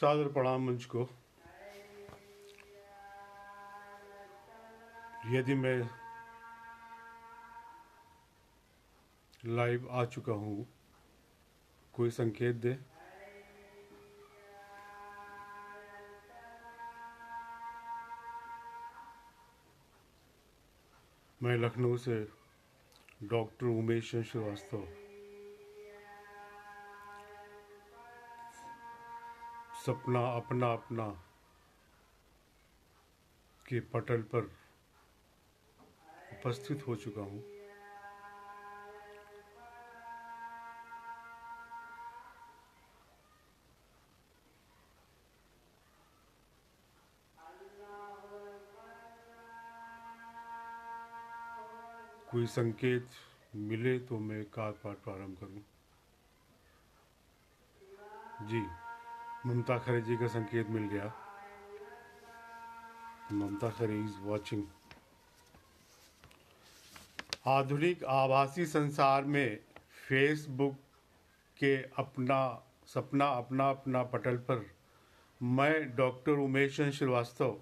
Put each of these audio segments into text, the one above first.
सादर प्रणाम मंच को। यदि मैं लाइव आ चुका हूँ, कोई संकेत दे। मैं लखनऊ से डॉक्टर उमेश श्रीवास्तव सपना अपना अपना के पटल पर उपस्थित हो चुका हूँ। कोई संकेत मिले तो मैं पाठ प्रारंभ करूं। जी, ममता खरे जी का संकेत मिल गया। ममता खरे इज वॉचिंग। आधुनिक आभासी संसार में फेसबुक के सपना अपना अपना पटल पर मैं डॉक्टर उमेश श्रीवास्तव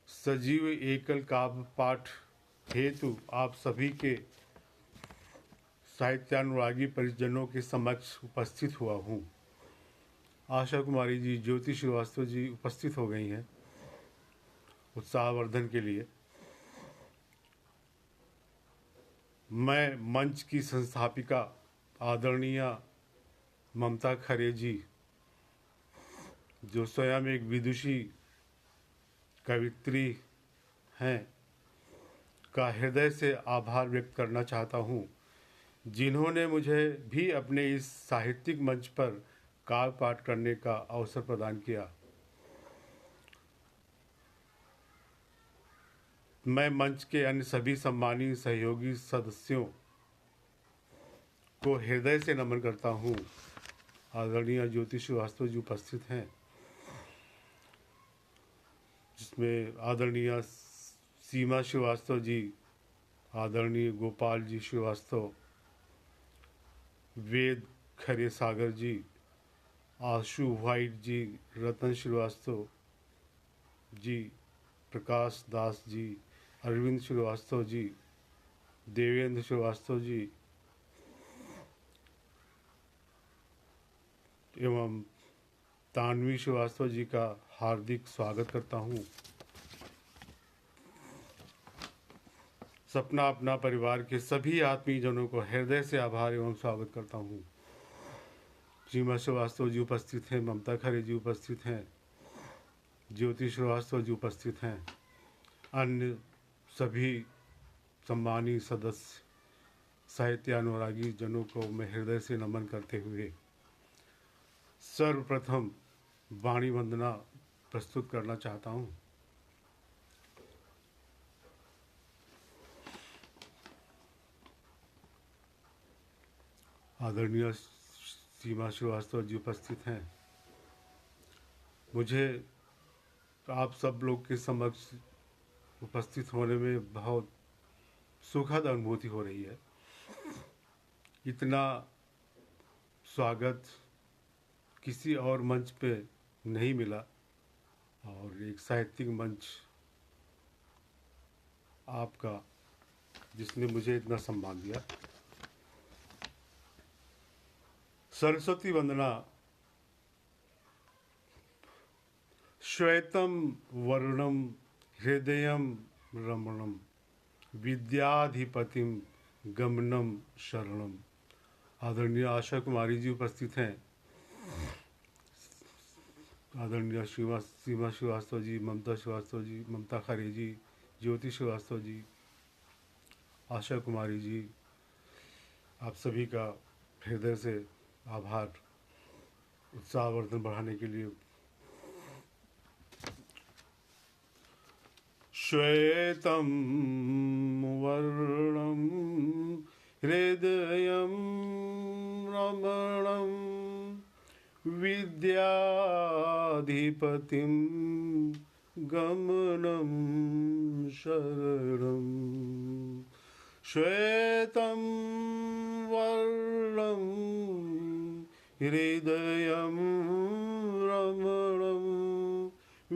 सजीव एकल काव्य पाठ हेतु आप सभी के साहित्यानुरागी परिजनों के समक्ष उपस्थित हुआ हूँ। आशा कुमारी जी, ज्योति श्रीवास्तव जी उपस्थित हो गई हैं उत्साहवर्धन के लिए। मैं मंच की संस्थापिका आदरणीय ममता खरे जी, जो स्वयं एक विदुषी कवित्री हैं, का हृदय से आभार व्यक्त करना चाहता हूँ, जिन्होंने मुझे भी अपने इस साहित्यिक मंच पर काव्य पाठ करने का अवसर प्रदान किया। मैं मंच के अन्य सभी सम्मानीय सहयोगी सदस्यों को हृदय से नमन करता हूँ। आदरणीय ज्योति श्रीवास्तव जी उपस्थित हैं, जिसमें आदरणीय सीमा श्रीवास्तव जी, आदरणीय गोपाल जी श्रीवास्तव, वेद खरे सागर जी, आशु व्हाइट जी, रतन श्रीवास्तव जी, प्रकाश दास जी, अरविंद श्रीवास्तव जी, देवेंद्र श्रीवास्तव जी एवं तानवी श्रीवास्तव जी का हार्दिक स्वागत करता हूँ। सपना अपना परिवार के सभी आत्मीयजनों को हृदय से आभार एवं स्वागत करता हूँ। सीमा श्रीवास्तव जी उपस्थित हैं, ममता खरे जी उपस्थित हैं, ज्योति श्रीवास्तव जी उपस्थित हैं। अन्य सभी सम्मानीय सदस्य साहित्यानुरागी जनों को मैं हृदय से नमन करते हुए सर्वप्रथम वाणी वंदना प्रस्तुत करना चाहता हूँ। आदरणीय सीमा श्रीवास्तव जी उपस्थित हैं। मुझे आप सब लोग के समक्ष उपस्थित होने में बहुत सुखद अनुभूति हो रही है। इतना स्वागत किसी और मंच पे नहीं मिला और एक साहित्यिक मंच आपका, जिसने मुझे इतना सम्मान दिया। सरस्वती वंदना। श्वेतं वर्णम हृदयं रमणम विद्याधिपतिम गमनम शरणम। आदरणीय आशा कुमारी जी उपस्थित हैं, आदरणीय सीमा श्रीवास्तव जी, ममता श्रीवास्तव जी, ममता खरे जी, ज्योति श्रीवास्तव जी, आशा कुमारी जी, आप सभी का हृदय से आभार उत्साहवर्धन बढ़ाने के लिए। श्वेतं वर्णं हृदयं रमणं विद्याधिपतिं गमनं शरणं। श्वेतं वर्णं हृदयं रमणं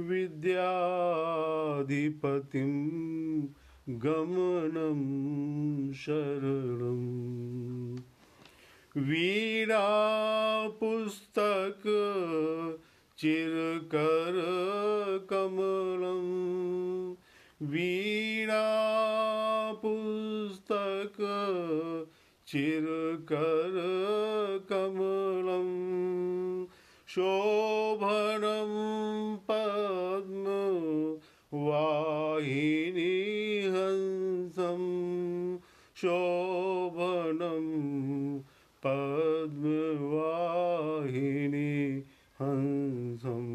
विद्याधिपतिं गमनं शरणं वीणा पुस्तक चिरकर कमलं वीणा पुस्तक चिरकर कमलं शोभनं पद्म वाहिनी हंसं शोभनं पद्मवाहिनी हंसं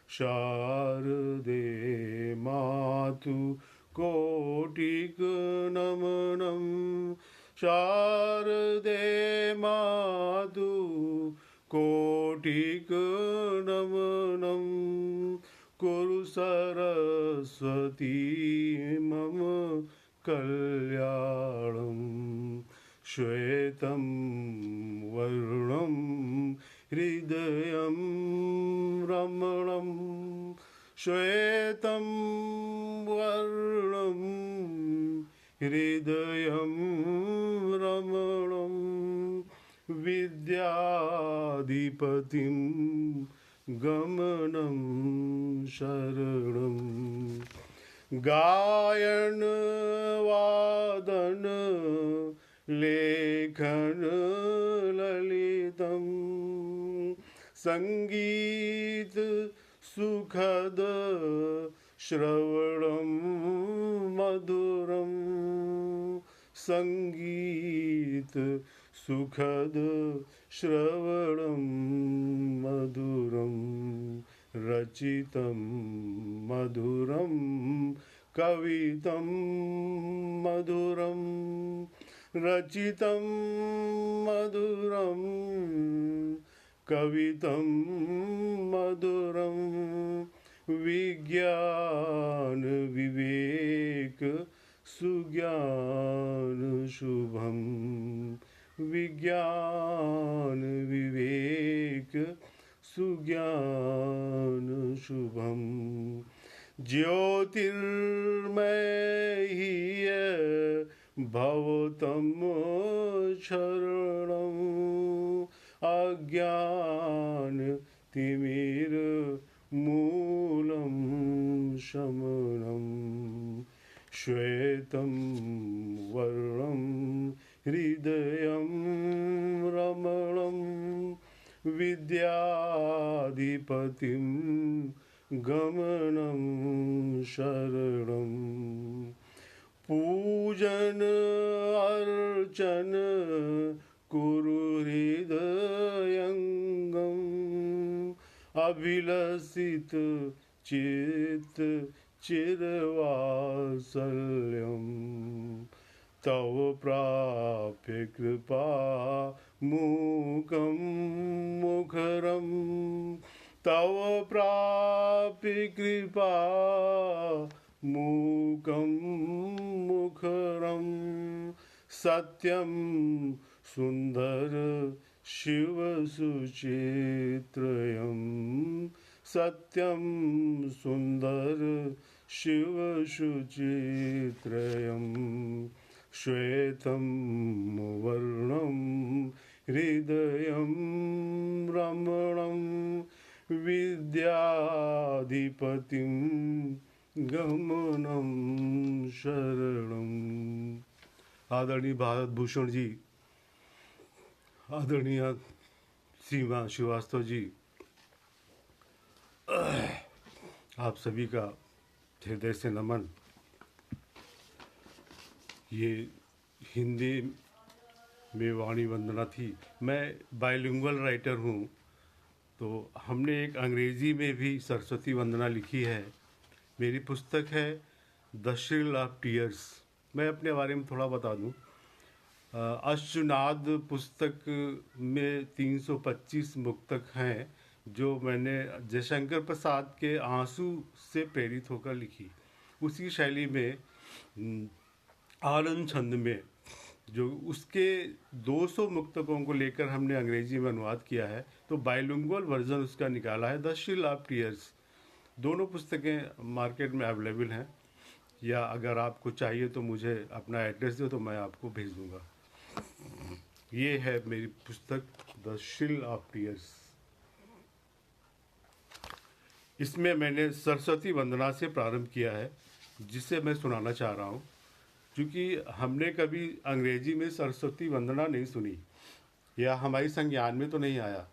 शारदे मातु कोटिकनमनं शारदे मातु कोटिकनमनं कुरु सरस्वती मम कल्याणं श्वेतं वर्णं हृदयं रमणं श्वेतं वर्णं हृदयं रमणं विद्याधिपतिं गमनं शरणं गायन वादन लेखन ललितं संगीत सुखद श्रवणं मधुरं संगीत सुखद श्रवणं मधुरं रचितं मधुरं कवितं मधुरं रचितं मधुरं कवितं मधुरं विज्ञान विवेक सुज्ञान शुभं विज्ञान विवेक सुज्ञान शुभं ज्योतिर्मय भवतं शरणं अज्ञान तिमिर मूलं शमनं श्वेतं वर्णं हृदयं रमणं विद्याधिपतिं गमनं शरणं पूजन अर्चन कुरु हृदयंगम अभिलषित चित्त चिरवात्सल्यं तव प्राप्य कृपा मूकं मुखरं तव प्राप्य कृपा मूकं मुखरं सत्यं सुंदर शिव सुचित्रयं सत्यं सुंदर शिव सुचित्रयं श्वेतं वर्णं हृदयं रमणं विद्याधिपतिं गमनं शरणं। आदरणीय भारत भूषण जी, आदरणीय सीमा श्रीवास्तव जी, आप सभी का हृदय से नमन। ये हिंदी में वाणी वंदना थी। मैं बाइलिंगुअल राइटर हूँ, तो हमने एक अंग्रेज़ी में भी सरस्वती वंदना लिखी है। मेरी पुस्तक है द श्रिल ऑफ टीयर्स। मैं अपने बारे में थोड़ा बता दूँ। अश्वनाद पुस्तक में 325 मुक्तक हैं जो मैंने जयशंकर प्रसाद के आंसू से प्रेरित होकर लिखी। उसी शैली में आनंद छंद में जो उसके 200 मुक्तकों को लेकर हमने अंग्रेजी में अनुवाद किया है, तो बाइलिंगुअल वर्जन उसका निकाला है द श्रिल ऑफ टीयर्स। दोनों पुस्तकें मार्केट में अवेलेबल हैं, या अगर आपको चाहिए तो मुझे अपना एड्रेस दो तो मैं आपको भेज दूंगा। ये है मेरी पुस्तक द शील्ड ऑफ टीयर्स। इसमें मैंने सरस्वती वंदना से प्रारंभ किया है, जिसे मैं सुनाना चाह रहा हूँ, क्योंकि हमने कभी अंग्रेजी में सरस्वती वंदना नहीं सुनी या हमारी संज्ञान में तो नहीं आया,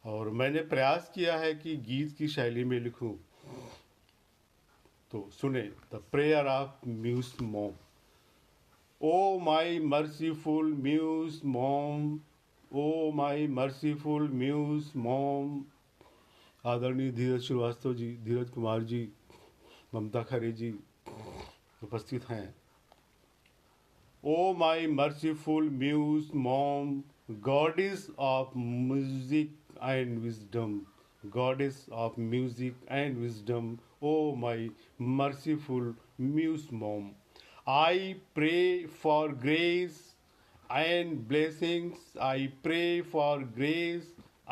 और मैंने प्रयास किया है कि गीत की शैली में लिखूं। तो सुने the prayer of muse mom. O my merciful muse mom, O my merciful muse mom. आदरणीय धीरज श्रीवास्तव जी, धीरज कुमार जी, ममता खरे जी उपस्थित हैं। O my merciful muse mom, goddess of music and wisdom, goddess of music and wisdom, oh my merciful muse mom. I pray for grace and blessings, I pray for grace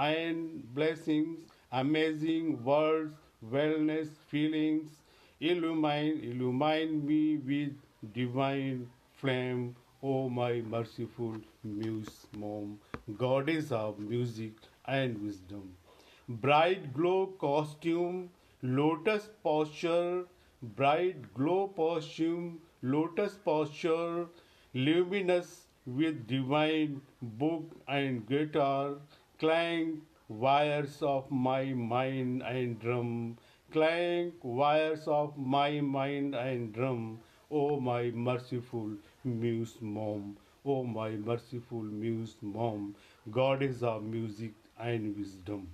and blessings, amazing words, wellness, feelings, illumine me with divine flame, oh my merciful muse mom, goddess of music and wisdom. Bright glow costume, lotus posture, bright glow costume, lotus posture, luminous with divine book and guitar, clank wires of my mind and drum, clank wires of my mind and drum, oh my merciful muse mom, oh my merciful muse mom, goddess of music and wisdom.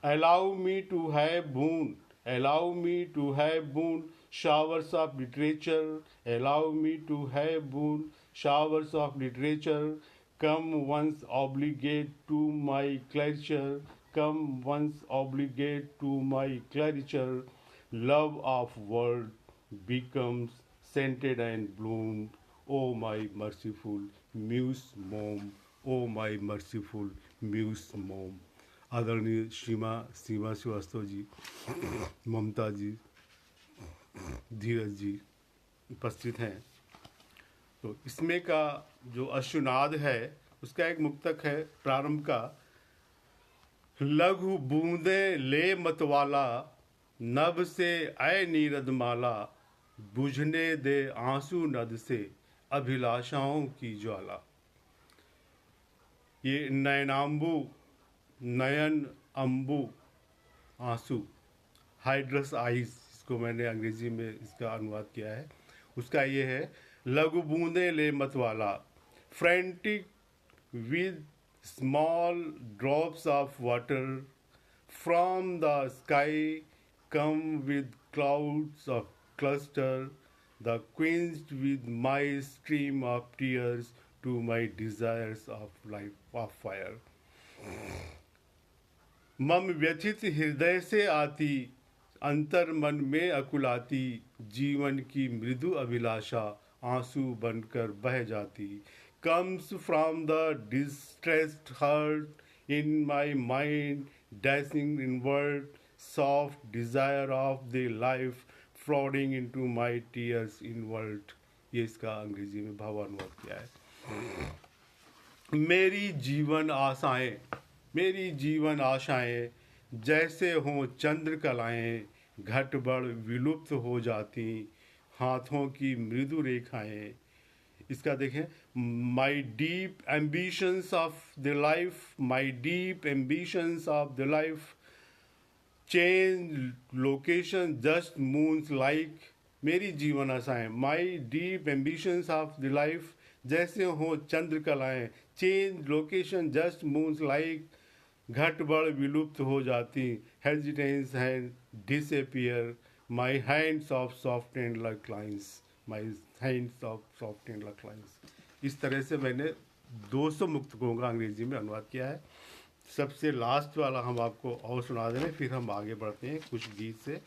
Allow me to have boon, allow me to have boon, showers of literature, allow me to have boon, showers of literature, come once obligate to my cleriture, come once obligate to my cleriture, love of world becomes scented and bloomed, oh my merciful muse mom, oh my merciful muse mom। आदरणीय सीमा श्रीवास्तव जी, ममता जी, धीरज जी उपस्थित हैं। तो इसमें का जो अश्वनाद है उसका एक मुक्तक है प्रारंभ का। लघु बूंदे ले मतवाला, नभ से ऐ नीरद माला, बुझने दे आंसू नद से अभिलाषाओं की ज्वाला। ये नयनाम्बु, नयन अम्बु आंसू, हाइड्रस आइज, इसको मैंने अंग्रेजी में इसका अनुवाद किया है, उसका ये है लघु बूंदे ले मतवाला, frantic with small drops of water from the sky, come with clouds of cluster, the quenched with my stream of tears to my desires of life of fire। मम व्यथित हृदय से आती, अंतर मन में अकुलाती, जीवन की मृदु अभिलाषा आंसू बनकर बह जाती। comes from the distressed heart in my mind, dashing inward, soft desire of the life flooding into my tears inward। ये इसका अंग्रेजी में भावानुवाद किया है। मेरी जीवन आशाएं, मेरी जीवन आशाएं जैसे हों चंद्रकलाएं, घट बढ़ विलुप्त हो जाती, हाथों की मृदु रेखाएं। इसका देखें, my deep ambitions of the life, my deep ambitions of the life change location just moons like. मेरी जीवन आशाएं, my deep ambitions of the life जैसे हों चंद्रकलाएं, change location just moons like, घट बढ़ विलुप्त हो जाती, hesitance hand disappear, my hands of soft and like lines, my hands of soft and like lines. इस तरह से मैंने 200 मुक्तकों का अंग्रेजी में अनुवाद किया है। सबसे लास्ट वाला हम आपको और सुना दें, फिर हम आगे बढ़ते हैं कुछ गीत से।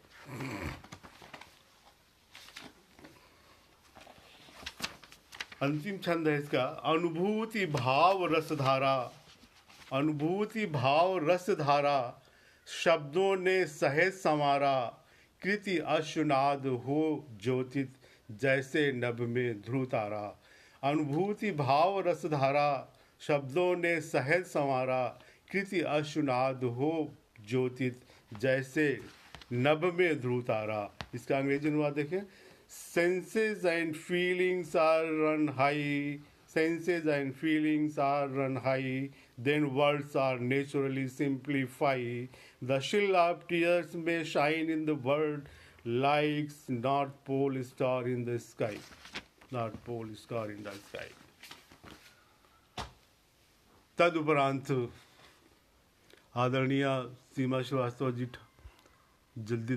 अंतिम छंद है इसका, अनुभूति भाव रसधारा, अनुभूति भाव रसधारा, शब्दों ने सहेज संवारा, कृति अश्वनाद हो ज्योतित जैसे नभ में ध्रुव तारा। अनुभूति भाव रसधारा, शब्दों ने सहेज संवारा, कृति अश्वनाद हो ज्योतित जैसे नभ में ध्रुव तारा। इसका अंग्रेजी अनुवाद देखें। Senses and feelings are run high, senses and feelings are run high, then words are naturally simplify. The shield of tears may shine in the world like not pole star in the sky. Not pole star in the sky. तदुपरांत आदरणीय सीमा श्रीवास्तव जी जल्दी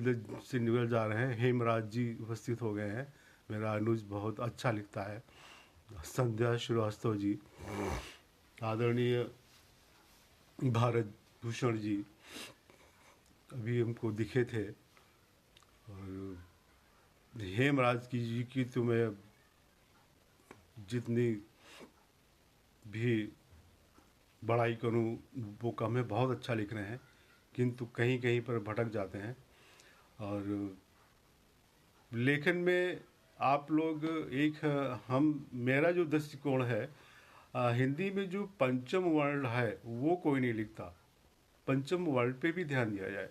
से निकल जा रहे हैं। हेमराज जी उपस्थित हो गए हैं। मेरा अनुज बहुत अच्छा लिखता है। संध्या श्रीवास्तव जी, आदरणीय भारत भूषण जी अभी हमको दिखे थे, और हेमराज जी की तो मैं जितनी भी बड़ाई करूं वो कम है। बहुत अच्छा लिख रहे हैं, किंतु कहीं कहीं पर भटक जाते हैं। और लेखन में आप लोग मेरा जो दृष्टिकोण है, हिंदी में जो पंचम वर्ण है वो कोई नहीं लिखता। पंचम वर्ण पे भी ध्यान दिया जाए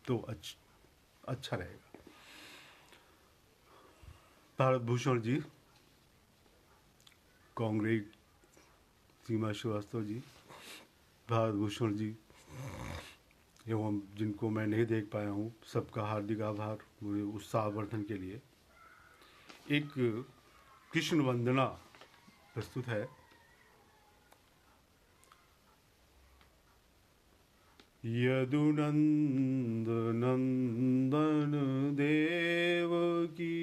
तो अच्छा रहेगा। भारत भूषण जी, कांग्रेस सीमा श्रीवास्तव जी, भारत भूषण जी एवं जिनको मैं नहीं देख पाया हूँ, सबका हार्दिक आभार मुझे उत्साहवर्धन के लिए। एक कृष्ण वंदना प्रस्तुत है। यदुनंद नंदन देवकी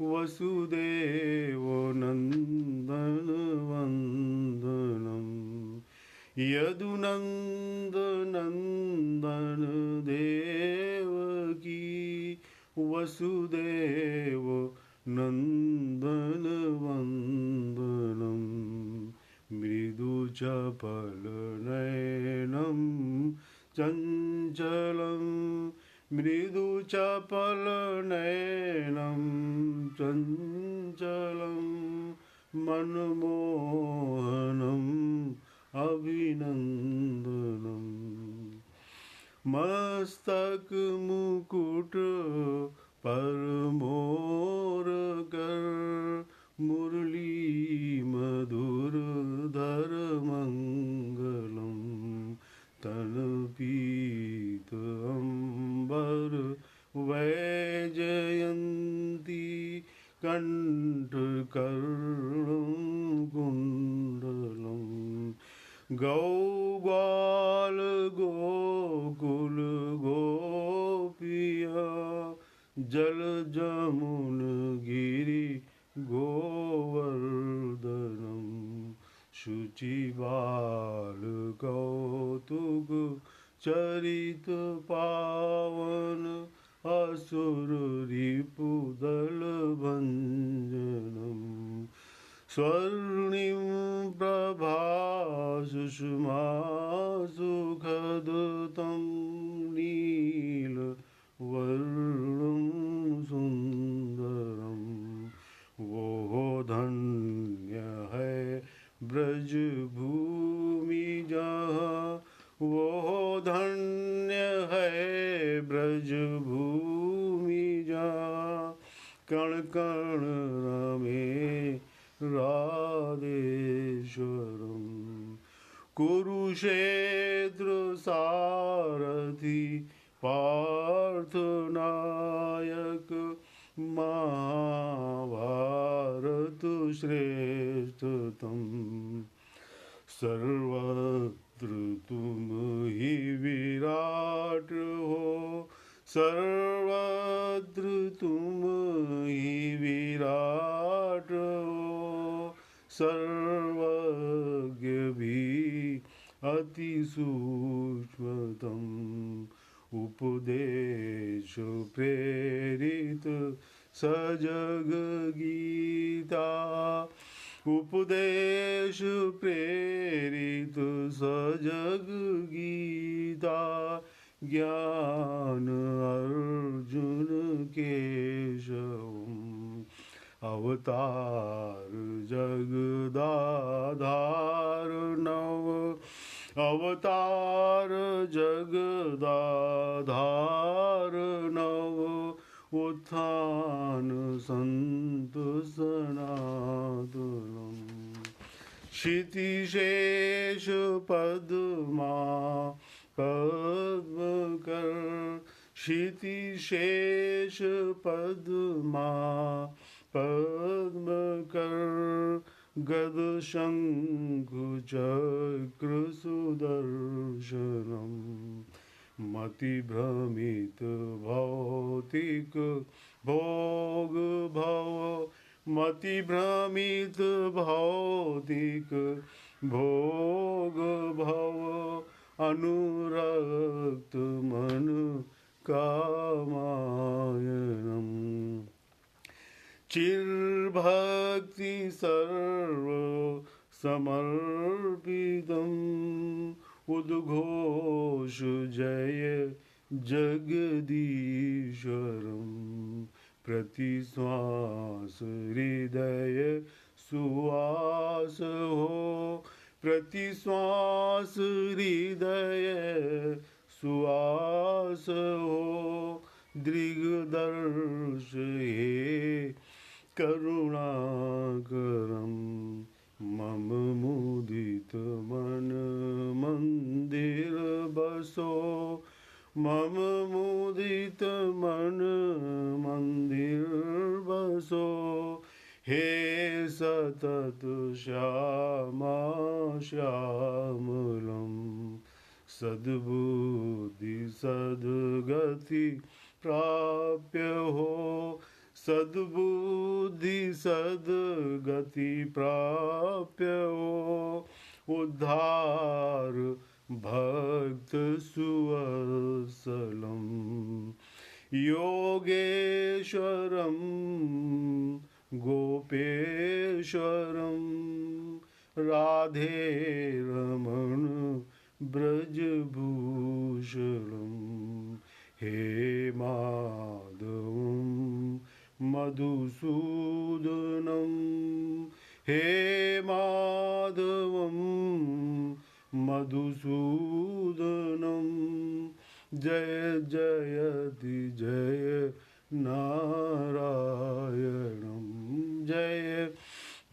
वसुदेव नंदन वंदनम। यदुनंद नंदन देवकी वसुदेव नंदन वंदनम। मृदु चपल नयनम चंचलम, मृदु चपल नयनम चंचलम, मनमोहनम अभिनंदनम। मस्तक मुकुट पर मोर कर, मुरली मधुर धर मंगलम। तन पीत अंबर वैजयंती, कंठ कर्णम कुंडलम। गौबाल गोकुल गोपिया, जल जमुन गिरि गोवर्धनम। शुचि बाल कौतुक चरित पावन, असुर रिपुदल भंजनम। स्वर्णिम प्रभा सुषमा सुखदतम, नील वर्णम सुंदरम। वो धन्य है ब्रज भूमि जहाँ, वो धन्य है ब्रज भूमि जहाँ। कण कण रमे राधेश्वरम। कुरुक्षेत्र सारथी पार्थ नायक, महाभारत श्रेष्ठतम। सर्वत्र तुम ही विराट हो, सर्वत्र तुम ही विराट हो। सर्वज्ञ भी अति सूक्ष्मतम, उपदेश प्रेरित सजग गीता। उपदेश प्रेरित सजग गीता ज्ञान अर्जुन केशवम् अवतार जगदाधार नव अवतार जगदाधार नव उत्थान संत सनातनम् क्षितिशेष पद्मा पद्मकर क्षितिशेष पद्मा पद्मकर गद शंखु चक्र सुदर्शनम् मति भ्रमित भौतिक भोग भव मति भ्रमित भौतिक भोग भव अनुरक्त मन कामायनम् चिर्भक्ति सर्व समर्पितम् उद्घोष जय जगदीश्वरम् प्रतिश्वास हृदय सुवास हो प्रतिश्वास हृदय सुवास हो दृग्दर्श हे करुणाकरम् मम मुदित मन मंदिर बसो मम मुदित मन मंदिर बसो हे सतत श्यामा श्यामलम् सद्बुद्धि सद्गति प्राप्य हो सद्बुद्धि सद्गति प्राप्य हो उद्धार भक्त सुवत्सलम् योगेश्वरं गोपेश्वरं राधे रमण ब्रजभूषणम् हे माधवं मधुसूदनं हे माधवं मधुसूदनं जय जयति जय नारायणं जय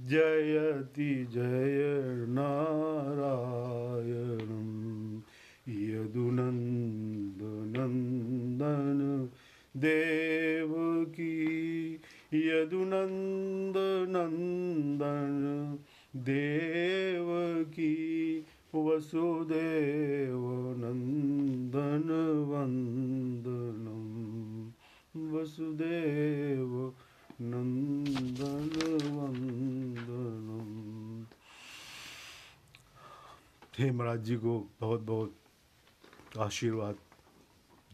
जयति जय नारायणं यदुनन्दनन्दन देवकी यदुनन्दनन्दन देवकी वसुदेव नन्दन वन्दनं वसुदेव नन्दन वन्दनम्। हे महाराज जी को बहुत बहुत आशीर्वाद।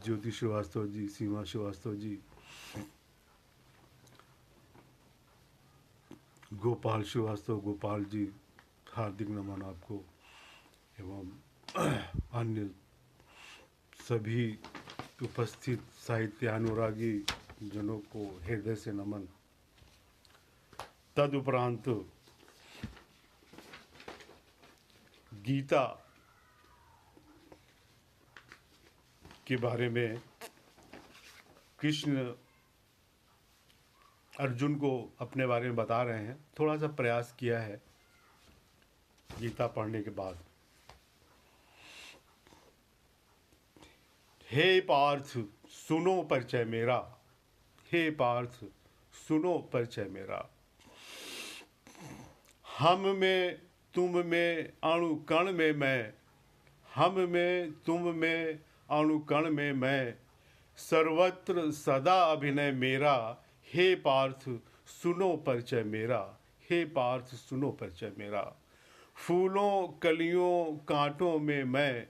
ज्योति श्रीवास्तव जी, सीमा श्रीवास्तव जी, गोपाल श्रीवास्तव, गोपाल जी, हार्दिक नमन आपको एवं अन्य सभी उपस्थित साहित्यानुरागी जनों को हृदय से नमन। तदुपरांत गीता के बारे में कृष्ण अर्जुन को अपने बारे में बता रहे हैं। थोड़ा सा प्रयास किया है गीता पढ़ने के बाद। हे पार्थ सुनो परिचय मेरा, हे पार्थ सुनो परिचय मेरा। हम में तुम में अणु कण में मैं, हम में तुम में अणु कण में मैं, सर्वत्र सदा अभिनय मेरा। हे पार्थ सुनो परिचय मेरा, हे पार्थ सुनो परिचय मेरा। फूलों कलियों कांटों में मैं,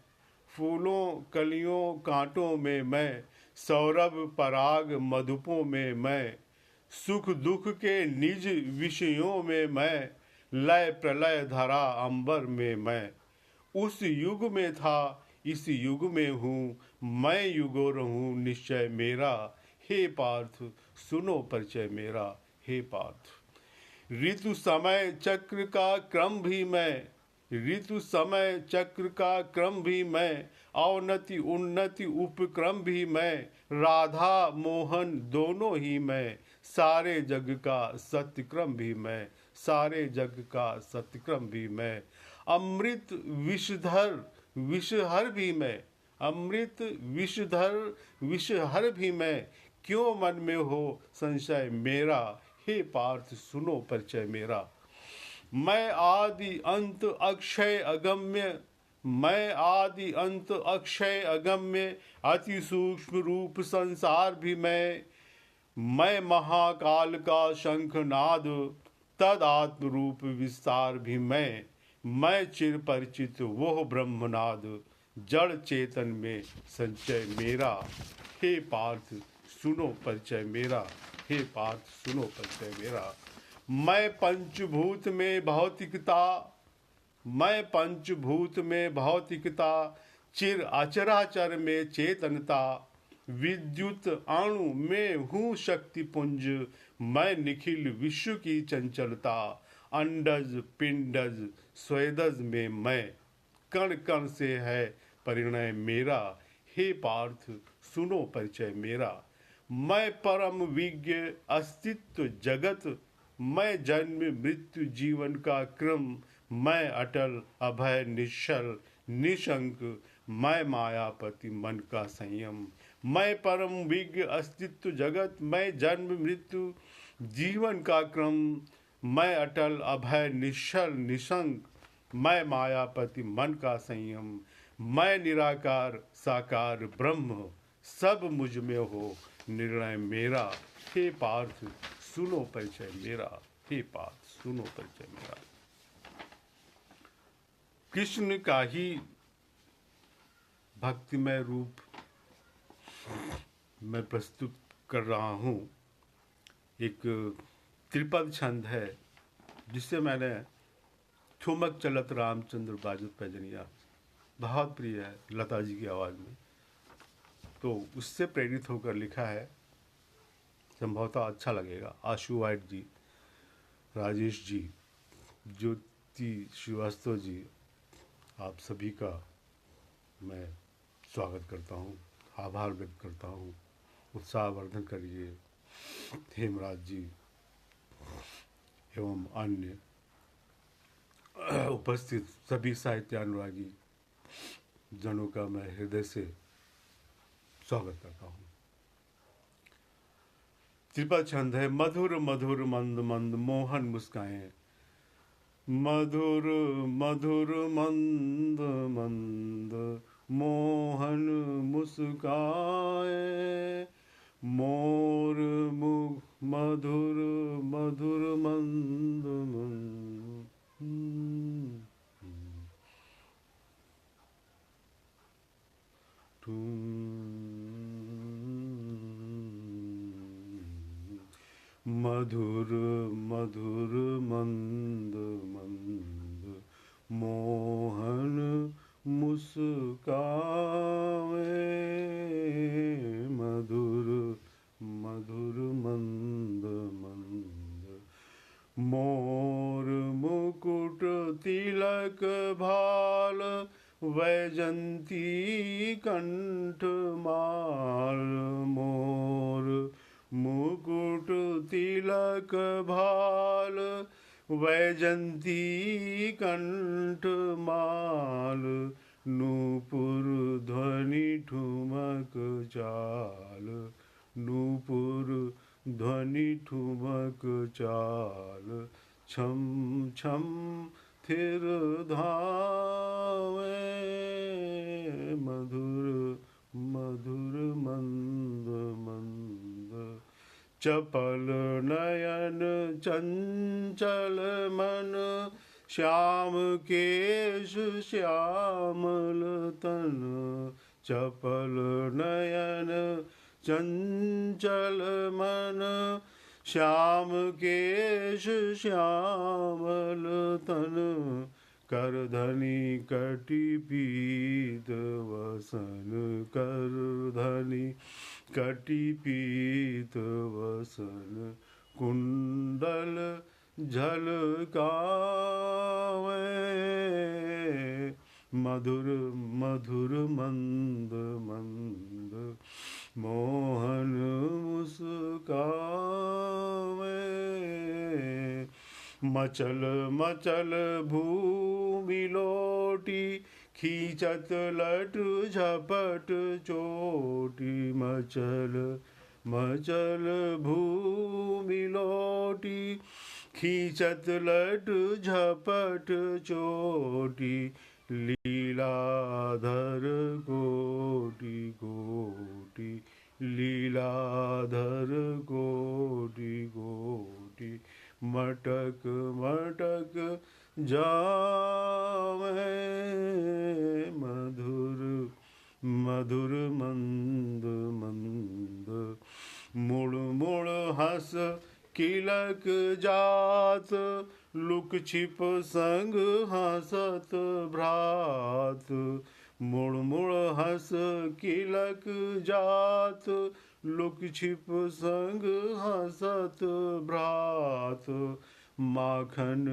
फूलों कलियों कांटों में मैं, सौरभ पराग मधुपों में मैं, सुख दुख के निज विषयों में मैं, लय प्रलय धरा अंबर में मैं, उस युग में था इस युग में हूँ, मैं युगों रहूँ निश्चय मेरा। हे पार्थ सुनो परिचय मेरा, हे पार्थ। ऋतु समय चक्र का क्रम भी मैं, ऋतु समय चक्र का क्रम भी मैं, अवनति उन्नति उपक्रम भी मैं, राधा मोहन दोनों ही मैं, सारे जग का सत्यक्रम भी मैं, सारे जग का सत्यक्रम भी मैं। अमृत विषधर विषहर भी मैं, अमृत विषधर विषहर भी मैं, क्यों मन में हो संशय मेरा। हे पार्थ सुनो परिचय मेरा। मैं आदि अंत अक्षय अगम्य, मैं आदि अंत अक्षय अगम्य, अति सूक्ष्म रूप संसार भी मैं महाकाल का शंखनाद, तद आत्म रूप विस्तार भी मैं चिर परिचित वो ब्रह्मनाद, जड़ चेतन में संचय मेरा। हे पार्थ सुनो परिचय मेरा, हे पार्थ सुनो परिचय मेरा। मैं पंचभूत में भौतिकता, मैं पंचभूत में भौतिकता, चिर अचराचर में चेतनता, विद्युत अणु में हूँ शक्ति पुंज, मैं निखिल विश्व की चंचलता, अंडज पिंडज स्वेदज में मैं, कण कण से है परिणय मेरा। हे पार्थ सुनो परिचय मेरा। मैं परम विज्ञ अस्तित्व जगत, मैं जन्म मृत्यु जीवन का क्रम, मैं अटल अभय निश्चल निशंक, मैं मायापति मन का संयम। मैं परम विज्ञ अस्तित्व जगत, मैं जन्म मृत्यु जीवन का क्रम, मैं अटल अभय निश्चल निशंक, मैं मायापति मन का संयम। मैं निराकार साकार ब्रह्म, सब मुझ में हो निर्णय मेरा। हे पार्थ सुनो परिचय मेरा, हे पार्थ सुनो परिचय मेरा। कृष्ण का ही भक्तिमय रूप मैं प्रस्तुत कर रहा हूँ। एक त्रिपद छंद है जिससे मैंने ठुमक चलत रामचंद्र बाजत पैजनिया, बहुत प्रिय है लता जी की आवाज़ में, तो उससे प्रेरित होकर लिखा है। संभवतः अच्छा लगेगा। आशु वाइट जी, राजेश जी, ज्योति श्रीवास्तव जी, आप सभी का मैं स्वागत करता हूँ, आभार व्यक्त करता हूँ। उत्साहवर्धन करिए हेमराज जी एवं अन्य उपस्थित सभी साहित्यानुरागी जनों का मैं हृदय से स्वागत करता हूँ। त्रिपद छंद है। मधुर मधुर मंद मंद मोहन मुस्काएं, मधुर मधुर मंद मंद मोहन मुस्काए, मोर मुख मधुर मधुर मंद मंद। मधुर मधुर मंद मंद मोहन मुस्कावे, मधुर मधुर मंद मंद मोर मुकुट तिलक भाल, वैजंती कंठ माल, मोर मुकुट तिलक भाल, वैजंती कंठ माल, नूपुर ध्वनि ठुमक चाल, नूपुर ध्वनि ठुमक चाल, छम छम थिर धावे, मधुर मधुर मंद मंद, चपल नयन चंचल मन, श्याम केश श्यामल तन, चपल नयन चंचल मन, श्याम केश श्यामल तन करधनी कटी पीत वसन, करधनी कटी पीत वसन, कुंडल झलकावे मधुर मधुर मंद मंद, मोहन मुस्कावे। मचल मचल भूमि लोटी, खींचत लट झपट चोटी। मचल मचल भूमि लोटी, खींचत लट झपट चोटी। लीलाधर कोटि कोटि, लीलाधर कोटि कोटि, मटक मटक जावे मधुर मधुर मंद मंद। मुड़ मुड़ हंस किलक जात, लुक छिप संग हंसत भ्रात। मुड़ मुड़ हंस किलक जात, लुक छिप संग हंसत भ्रात। माखन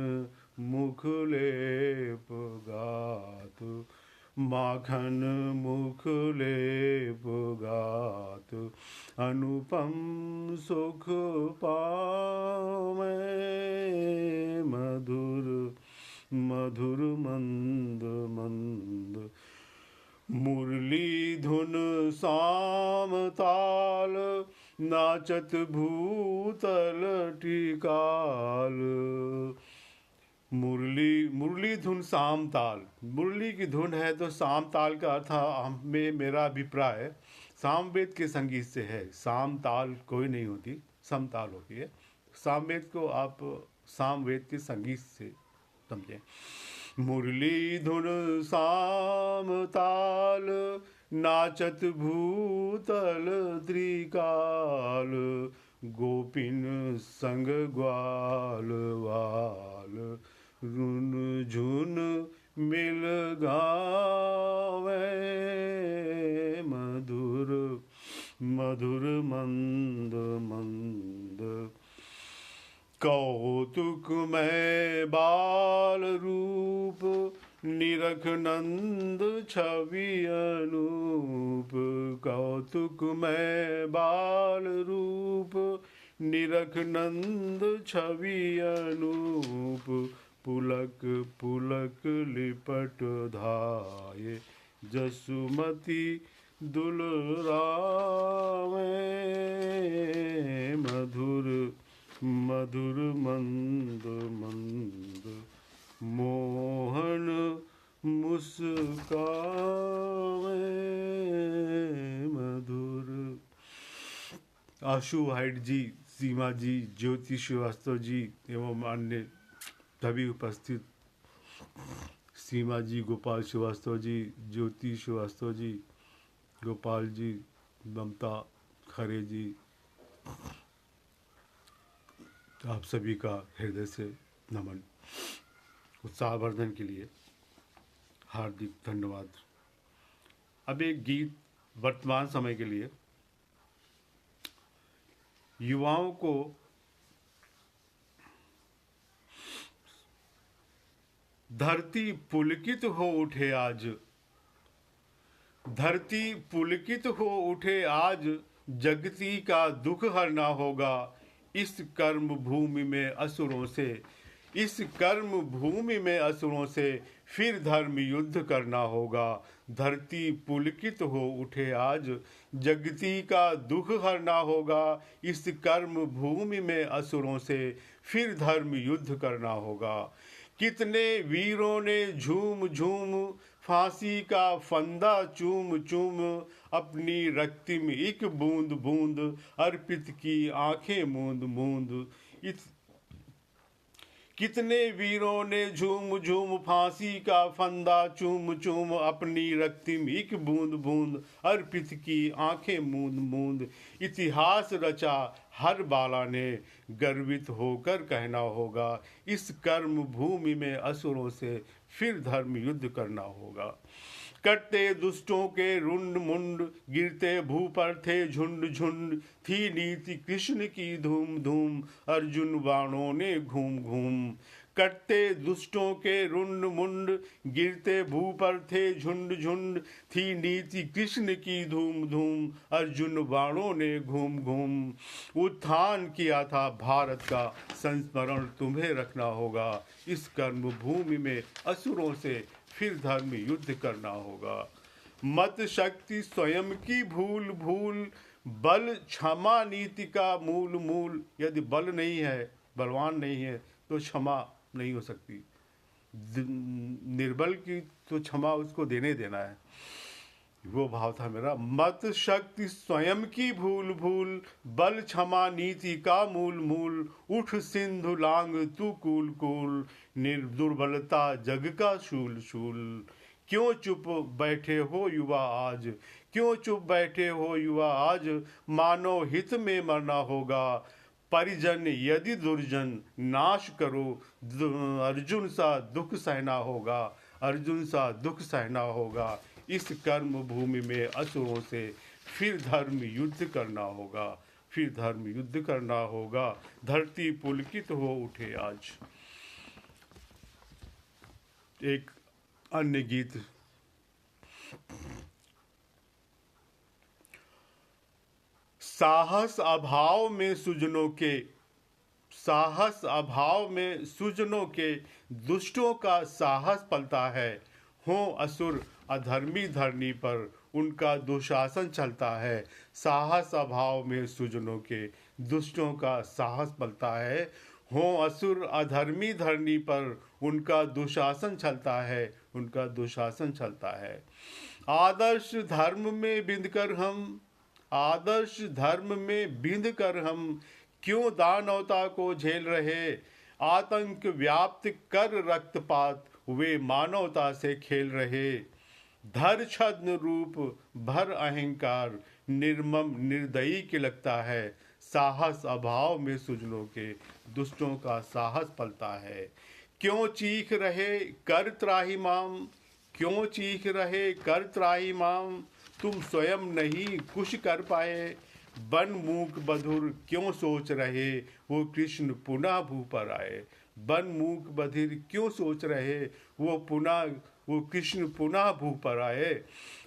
मुख लेप गात, माखन मुख लेप गात। अनुपम सुख पावे मधुर मधुर मंद मंद। मुरली धुन साम ताल, नाचत भूतल टिकाल। मुरली मुरली धुन साम ताल, मुरली की धुन है तो साम ताल का अर्थ में मेरा अभिप्राय सामवेद के संगीत से है। साम ताल कोई नहीं होती, सम ताल होती है। सामवेद को आप सामवेद के संगीत से समझें। मुरली धुन साम ताल, नाचत भूतल त्रिकाल। गोपिन संग ग्वाल वाल, रुन झुन मिल गावे मधुर मधुर मंद मंद। कौतुक में बाल रूप, निरख नंद छवि अनूप। कौतुक में बाल रूप, निरख नंद छवि अनूप। पुलक पुलक लिपट धाये, जसुमती दुलरावे मधुर मधुर मंद मंद। मोहन मुस्कावे मधुर। आशु हाइट जी, सीमा जी, ज्योति श्रीवास्तव जी एवं अन्य सभी उपस्थित, सीमा जी, गोपाल श्रीवास्तव जी, ज्योति श्रीवास्तव जी, गोपाल जी, ममता खरे जी, आप सभी का हृदय से नमन। उत्साहवर्धन के लिए हार्दिक धन्यवाद। अब एक गीत वर्तमान समय के लिए, युवाओं को धरती पुलकित हो उठे आज, धरती पुलकित हो उठे आज, जगती का दुख हरना होगा। इस कर्म भूमि में असुरों से, इस कर्म भूमि में असुरों से फिर धर्म युद्ध करना होगा। धरती पुलकित हो उठे आज, जगती का दुख हरना होगा। इस कर्म भूमि में असुरों से फिर धर्म युद्ध करना होगा। कितने वीरों ने झूम झूम फांसी का फंदा चूम चूम, अपनी रक्तिम एक बूंद बूंद अर्पित की आंखें मूंद मूंद। कितने वीरों ने झूम झूम फांसी का फंदा चूम चूम अपनी रक्तिम एक बूंद बूंद अर्पित की आंखें मूंद मूंद। इतिहास रचा हर बाला ने गर्वित होकर कहना होगा, इस कर्म भूमि में असुरों से फिर धर्म युद्ध करना होगा। कटते दुष्टों के रुंड मुंड, गिरते भू पर थे झुंड झुंड। थी नीति कृष्ण की धूम धूम, अर्जुन बाणों ने घूम घूम। कटते दुष्टों के रुंड मुंड, गिरते भू पर थे झुंड झुंड। थी नीति कृष्ण की धूम धूम, अर्जुन बाणों ने घूम घूम। उत्थान किया था भारत का, संस्मरण तुम्हें रखना होगा। इस कर्म भूमि में असुरों से फिर धर्म युद्ध करना होगा। मत शक्ति स्वयं की भूल भूल, बल क्षमा नीति का मूल मूल। यदि बल नहीं है, बलवान नहीं है, तो क्षमा नहीं हो सकती। निर्बल की तो क्षमा उसको देने देना है। वो भाव था मेरा। मत शक्ति स्वयं की भूल भूल, बल क्षमा नीति का मूल मूल। उठ सिंधु लांग तू कूल कूल, निर्दुर्बलता जग का शूल शूल। क्यों चुप बैठे हो युवा आज, क्यों चुप बैठे हो युवा आज। मानव हित में मरना होगा, परिजन यदि दुर्जन नाश करो। अर्जुन सा दुख सहना होगा, अर्जुन सा दुख सहना होगा। इस कर्म भूमि में असुरों से फिर धर्म युद्ध करना होगा, फिर धर्म युद्ध करना होगा। धरती पुलकित हो उठे आज। एक अन्य गीत, साहस अभाव में सुजनों के, साहस अभाव में सुजनों के, दुष्टों का साहस पलता है। हो असुर अधर्मी धरनी पर, उनका दुशासन चलता है। साहस अभाव में सुजनों के, दुष्टों का साहस पलता है। हो असुर अधर्मी धरनी पर, उनका दुशासन चलता है, उनका दुशासन चलता है। आदर्श धर्म में बिंद कर हम, आदर्श धर्म में बिंद कर हम, क्यों दानवता को झेल रहे। आतंक व्याप्त कर रक्तपात, वे मानवता से खेल रहे। धर छद्म रूप भर अहंकार, निर्मम निर्दयी के लगता है। साहस अभाव में सुजनों के, दुष्टों का साहस पलता है। क्यों चीख रहे कर त्राहिमाम, क्यों चीख रहे कर त्राहिमाम। तुम स्वयं नहीं कुछ कर पाए, बन मूक बधिर क्यों सोच रहे। वो कृष्ण पुनः भू पर आए। बन मूक बधिर क्यों सोच रहे, वो कृष्ण पुनः भू पर आए।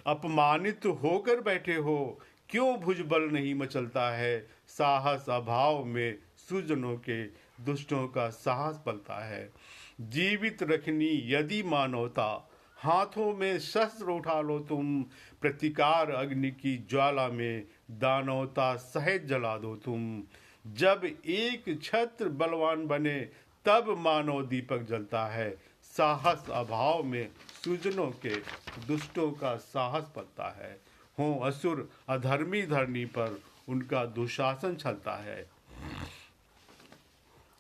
अपमानित होकर बैठे हो, क्यों भुजबल नहीं मचलता है। साहस अभाव में सुजनों के, दुष्टों का साहस पलता है। जीवित रखनी यदि मानवता, हाथों में शस्त्र उठा लो तुम। प्रतिकार अग्नि की ज्वाला में, दानवता सहित जला दो तुम। जब एक छत्र बलवान बने, तब मानव दीपक जलता है। साहस अभाव में सुजनों के, दुष्टों का साहस पलता है। हो असुर अधर्मी धरनी पर, उनका दुशासन चलता है।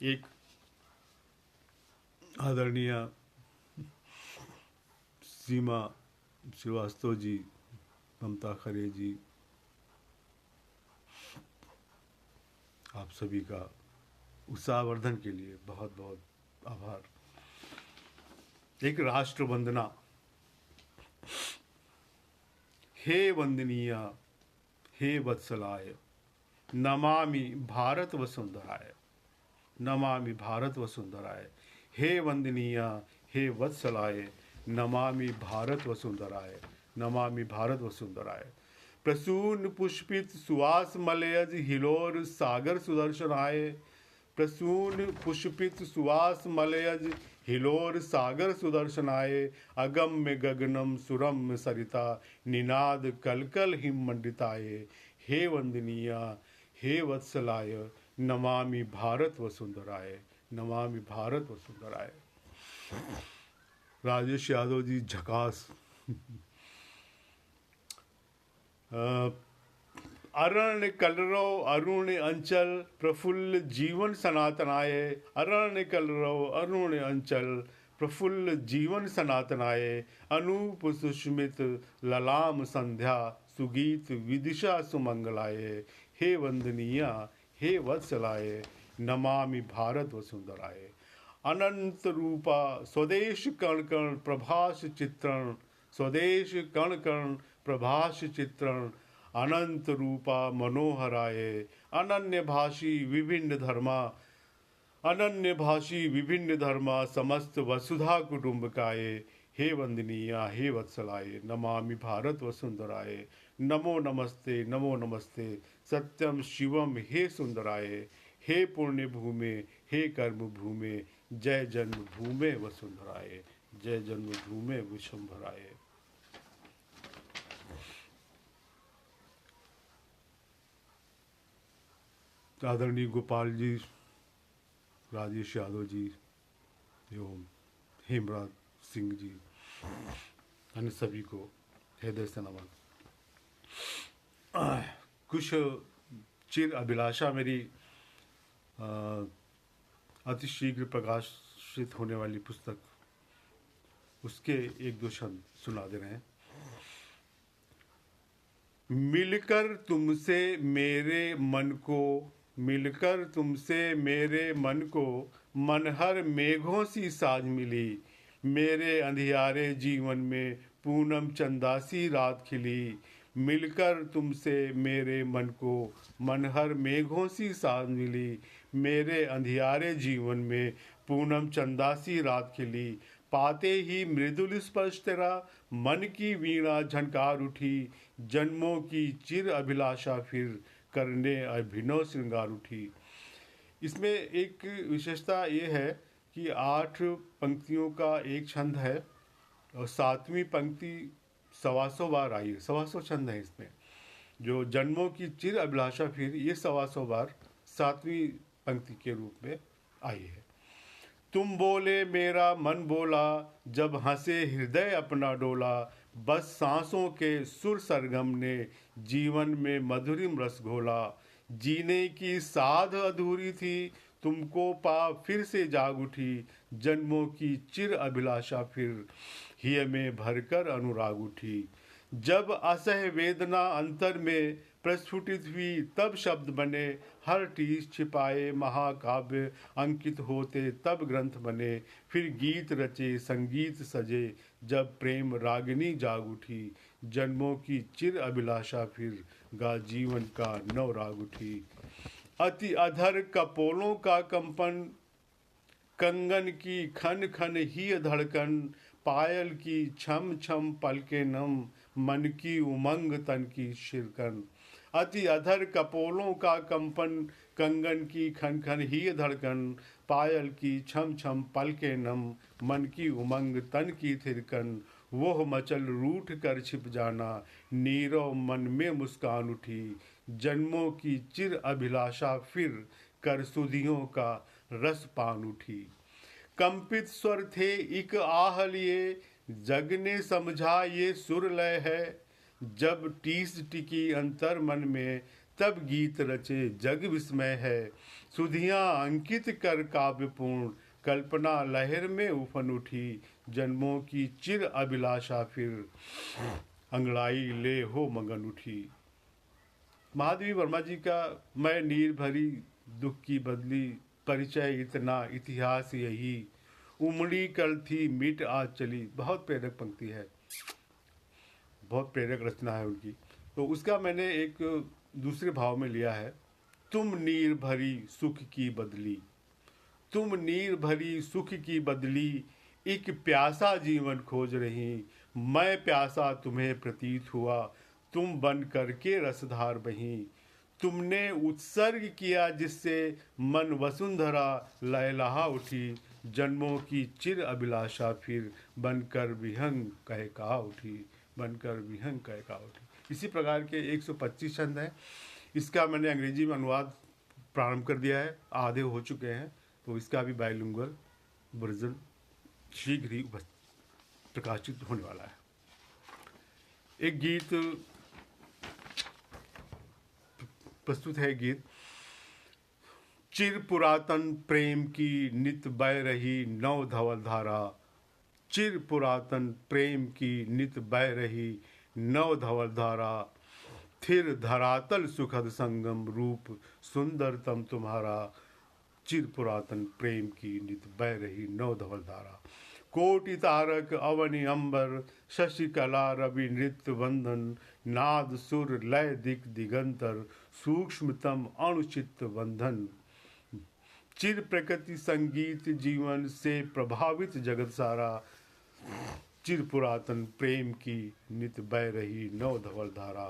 एक आदरणीय सीमा श्रीवास्तव जी, ममता खरे जी, आप सभी का उत्साहवर्धन के लिए बहुत बहुत आभार। एक राष्ट्र वंदना। हे वंदनीय, हे वत्सलाय, नमामि भारत वसुंधराय, नमामि भारत वसुंधराय। हे वंदनीय, हे वत्सलाय, नमामि भारत वसुंधराय, नमामि भारत वसुंधराय। प्रसून पुष्पित सुवास मलयज, हिलोर सागर सुदर्शनाय। प्रसून पुष्पित सुवास मलयज, हिलोर सागर सुदर्शनाय। अगम्य गगनम सुरम्य सरिता, निनाद कलकल हिम मंडिताय। हे वंदनीय, हे वत्सलाय, नमामि भारत वसुंधराय, नमामि भारत वसुंधराय। राजेश यादव जी झकास। अरण्य कलरव अरुण अंचल प्रफुल्ल जीवन सनातनाय। अरण्य कलरव अरुण अंचल प्रफुल्ल जीवन सनातनाय। अनूप सुष्मित ललाम संध्या सुगीत विदिशा सुमंगलाय। हे वंदनीया हे वत्सलाय नमामि भारत वसुंधराय। अनंत रूपा स्वदेश कण कण प्रभास चित्रण। स्वदेश कण कण प्रभास चित्रण। अनंत रूपा मनोहराय। अनन्य भाषी विभिन्न धर्मा। अनन्य भाषी विभिन्न धर्मा समस्त वसुधा कुटुंबकाय। हे वंदनीया हे वत्सलाय नमामि भारत वसुंधराय। नमो नमस्ते सत्यम शिवम हे सुंदराय। हे पुण्य भूमे हे कर्म भूमे जय जन्म भूमे वसुंधराय। जय जन्म भूमे विशंभराय। आदरणीय गोपाल जी, राजेश यादव जी एवं हेमराज सिंह जी, अन्य सभी को हृदय से नमन। कुछ चिर अभिलाषा मेरी अति शीघ्र प्रकाशित होने वाली पुस्तक, उसके एक दो शब्द सुना दे रहे हैं। मिलकर तुमसे मेरे मन को, मिलकर तुमसे मेरे मन को मनहर मेघों सी साज मिली। मेरे अंधियारे जीवन में पूनम चंदासी रात खिली। मिलकर तुमसे मेरे मन को मनहर मेघों सी साज मिली। मेरे अंधियारे जीवन में पूनम चंदासी रात खिली। पाते ही मृदुल स्पर्श तेरा मन की वीणा झनकार उठी। जन्मों की चिर अभिलाषा फिर करने अभिनव श्रृंगार उठी। इसमें एक विशेषता ये है कि 8 पंक्तियों का एक छंद है और 7वीं पंक्ति 125 बार आई है। 125 छंद है इसमें। जो जन्मों की चिर अभिलाषा फिर ये 125 बार 7वीं पंक्ति के रूप में आई है। तुम बोले मेरा मन बोला जब हंसे हृदय अपना डोला। बस सांसों के सुर सरगम ने जीवन में मधुरिम रस घोला। जीने की साध अधूरी थी तुमको पा फिर से जाग उठी। जन्मों की चिर अभिलाषा फिर हिय में भरकर अनुराग उठी। जब असह वेदना अंतर में प्रस्फुटित हुई तब शब्द बने। हर टीस छिपाए महाकाव्य अंकित होते तब ग्रंथ बने। फिर गीत रचे संगीत सजे जब प्रेम रागिनी जाग उठी। जन्मों की चिर अभिलाषा फिर गा जीवन का नव राग उठी। अति अधर कपोलों का कंपन कंगन की खन खन ही धड़कन। पायल की छम छम पलके नम मन की उमंग तन की शिरकन। अति अधर कपोलों का कंपन कंगन की खन खन ही धड़कन। पायल की छम छम पलके नम मन की उमंग तन की थिरकन। वह मचल रूठ कर छिप जाना नीरव मन में मुस्कान उठी। जन्मों की चिर अभिलाषा फिर कर सुधियों का रस पान उठी। कंपित स्वर थे इक आह लिए जग ने समझा ये सुर लय है। जब टीस टिकी अंतर मन में तब गीत रचे जग विस्मय है। सुधियाँ अंकित कर काव्यपूर्ण कल्पना लहर में उफन उठी। जन्मों की चिर अभिलाषा फिर अंगड़ाई ले हो मगन उठी। महादेवी वर्मा जी का मैं नीर भरी दुख की बदली परिचय इतना इतिहास यही। उमड़ी कल थी मिट आज चली। बहुत प्रेरक पंक्ति है, बहुत प्रेरक रचना है उनकी। तो उसका मैंने एक दूसरे भाव में लिया है। तुम नीर भरी सुख की बदली। तुम नीर भरी सुख की बदली एक प्यासा जीवन खोज रही। मैं प्यासा तुम्हें प्रतीत हुआ तुम बन करके रसधार बही। तुमने उत्सर्ग किया जिससे मन वसुंधरा लहलहा उठी। जन्मों की चिर अभिलाषा फिर बनकर विहंग कह कहा उठी। बनकर विहंग कह कहा उठी। इसी प्रकार के 125 छंद हैं। इसका मैंने अंग्रेजी में अनुवाद प्रारंभ कर दिया है, आधे हो चुके हैं। तो इसका भी बाइलिंगुअल वर्जन शीघ्र ही प्रकाशित होने वाला है। एक गीत प्रस्तुत है गीत। चिर पुरातन प्रेम की नित बह रही नव धवल धारा, चिर पुरातन प्रेम की नित बह रही नव धवल धारा, थिर धरातल सुखद संगम रूप सुंदरतम तुम्हारा, चिर पुरातन प्रेम की नित बह रही नव धवल धारा। कोटि तारक अवनि अंबर, शशिकला रवि नृत्य वंदन, नाद सुर लय दिक दिगंतर, सूक्ष्मतम अणुचित्त बंधन। चिर प्रकृति संगीत जीवन से प्रभावित जगत सारा, चिर पुरातन प्रेम की नित बह रही नव धवल धारा।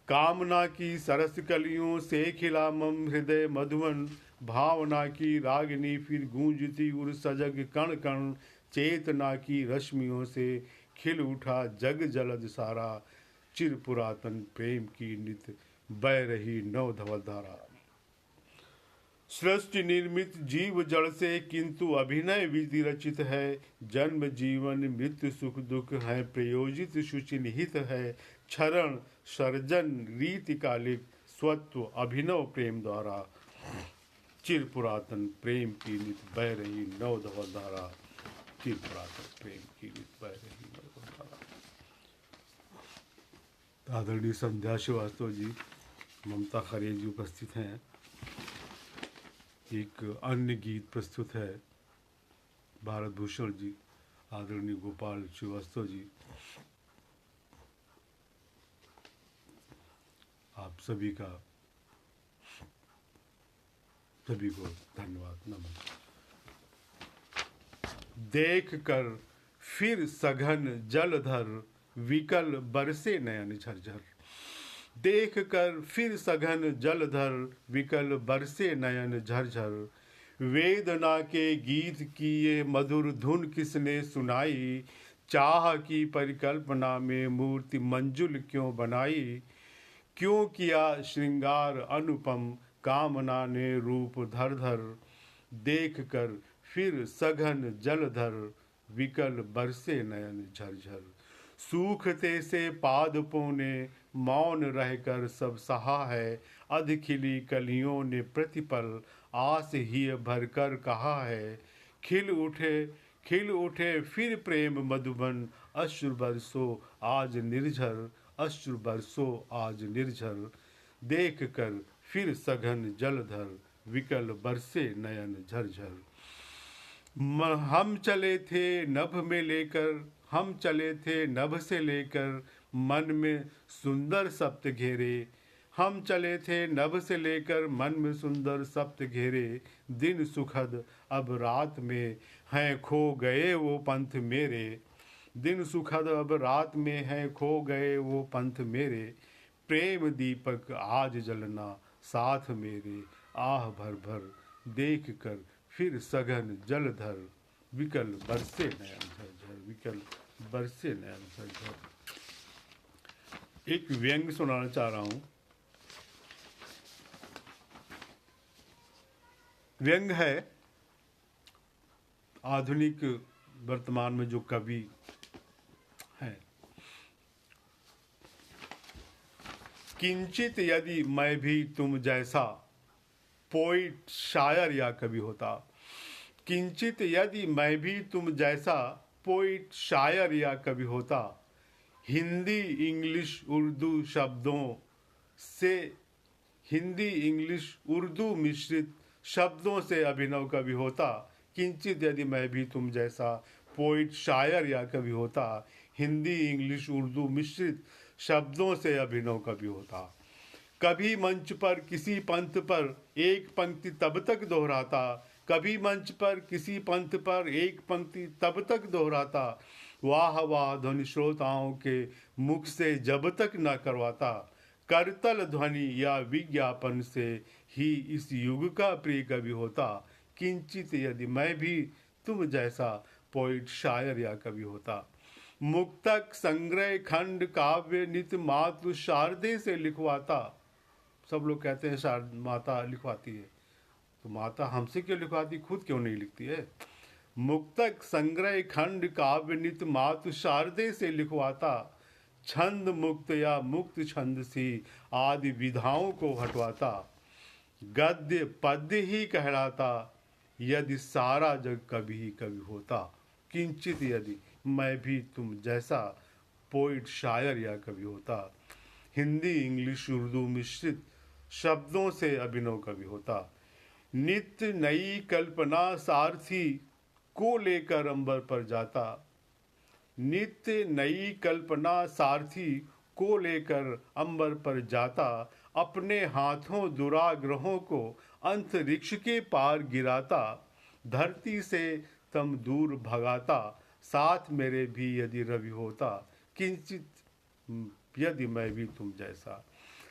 कामना की सरस कलियों से खिला मम हृदय मधुवन, भावना की रागिनी फिर गूंजती उर सजग कण कण, चेतना की रश्मियों से खिल उठा जग जलद सारा, चिर पुरातन प्रेम की नित बह रही नव धवल धारा। सृष्टि निर्मित जीव जड़ से किंतु अभिनय विधि रचित है, जन्म जीवन मृत्यु सुख दुख है प्रयोजित शुचि निहित है, क्षरण सर्जन रीति कालिक स्वत्व अभिनव प्रेम द्वारा, चिर पुरातन प्रेम की नित बह रही नव धवल धारा, चिर पुरातन प्रेम की नित बह रही नव धवल धारा। आदरणीय संध्या श्रीवास्तव जी, ममता खरे जी उपस्थित हैं। एक अन्य गीत प्रस्तुत है भारत भूषण जी, आदरणीय गोपाल श्रीवास्तव जी। आप सभी को धन्यवाद, नमन। देख कर फिर सघन जलधर विकल बरसे नयन झरझर, देख कर फिर सघन जलधर विकल बरसे नयन झरझर, वेदना के गीत की ये मधुर धुन किसने सुनाई, चाह की परिकल्पना में मूर्ति मंजुल क्यों बनाई, क्यों किया श्रृंगार अनुपम कामना ने रूप धर धर, देख कर फिर सघन जलधर विकल बरसे नयन झरझर, सूखते से पादपों ने मौन रहकर सब सहा है, अध खिली कलियों ने प्रतिपल आस ही भरकर कहा है, खिल उठे फिर प्रेम मधुबन, अश्रु बरसो आज निर्झर, अश्रु बरसो आज निर्झर, देख कर फिर सघन जलधर विकल बरसे नयन झरझर। हम चले थे नभ में लेकर, हम चले थे नभ से लेकर मन में सुंदर सप्त घेरे, हम चले थे नभ से लेकर मन में सुंदर सप्त घेरे, दिन सुखद अब रात में हैं खो गए वो पंथ मेरे, दिन सुखद अब रात में हैं खो गए वो पंथ मेरे, प्रेम दीपक आज जलना साथ मेरे, आह भर भर देख कर फिर सघन जलधर विकल बरसे नयन झरझर, विकल बरसे नयन झरझर। एक व्यंग सुनाना चाह रहा हूं। व्यंग है आधुनिक वर्तमान में जो कवि हैं। किंचित यदि मैं भी तुम जैसा पोइट शायर या कवि होता, किंचित यदि मैं भी तुम जैसा पोइट शायर या कवि होता, हिंदी इंग्लिश उर्दू शब्दों से, हिंदी इंग्लिश उर्दू मिश्रित शब्दों से अभिनव कवि होता, किंचित यदि मैं भी तुम जैसा पोइट शायर या कवि होता, हिंदी इंग्लिश उर्दू मिश्रित शब्दों से अभिनव कवि होता, कभी मंच पर किसी पंथ पर एक पंक्ति तब तक दोहराता, कभी मंच पर किसी पंथ पर एक पंक्ति तब तक दोहराता, वाह वाह ध्वनि श्रोताओं के मुख से जब तक न करवाता, करतल ध्वनि या विज्ञापन से ही इस युग का प्रिय कवि होता, किंचित यदि मैं भी तुम जैसा पोइट शायर या कवि होता, मुक्तक संग्रह खंड काव्य नित मातृ शारदे से लिखवाता। सब लोग कहते हैं माता लिखवाती है, तो माता हमसे क्यों लिखवाती, खुद क्यों नहीं लिखती है। मुक्तक संग्रह खंड काव्य नित मातु शारदे से लिखवाता, छंद मुक्त या मुक्त छंद सी आदि विधाओं को हटवाता, गद्य पद्य ही कहलाता, यदि सारा जग कभी ही कवि होता। किंचित यदि मैं भी तुम जैसा पोइट शायर या कवि होता। हिंदी इंग्लिश उर्दू मिश्रित शब्दों से अभिनव कवि होता। नित्य नई कल्पना सारथी को लेकर अंबर पर जाता। नित्य नई कल्पना सारथी को लेकर अंबर पर जाता। अपने हाथों दुराग्रहों को अंतरिक्ष के पार गिराता। धरती से तम दूर भगाता, साथ मेरे भी यदि रवि होता। किंचित यदि मैं भी तुम जैसा।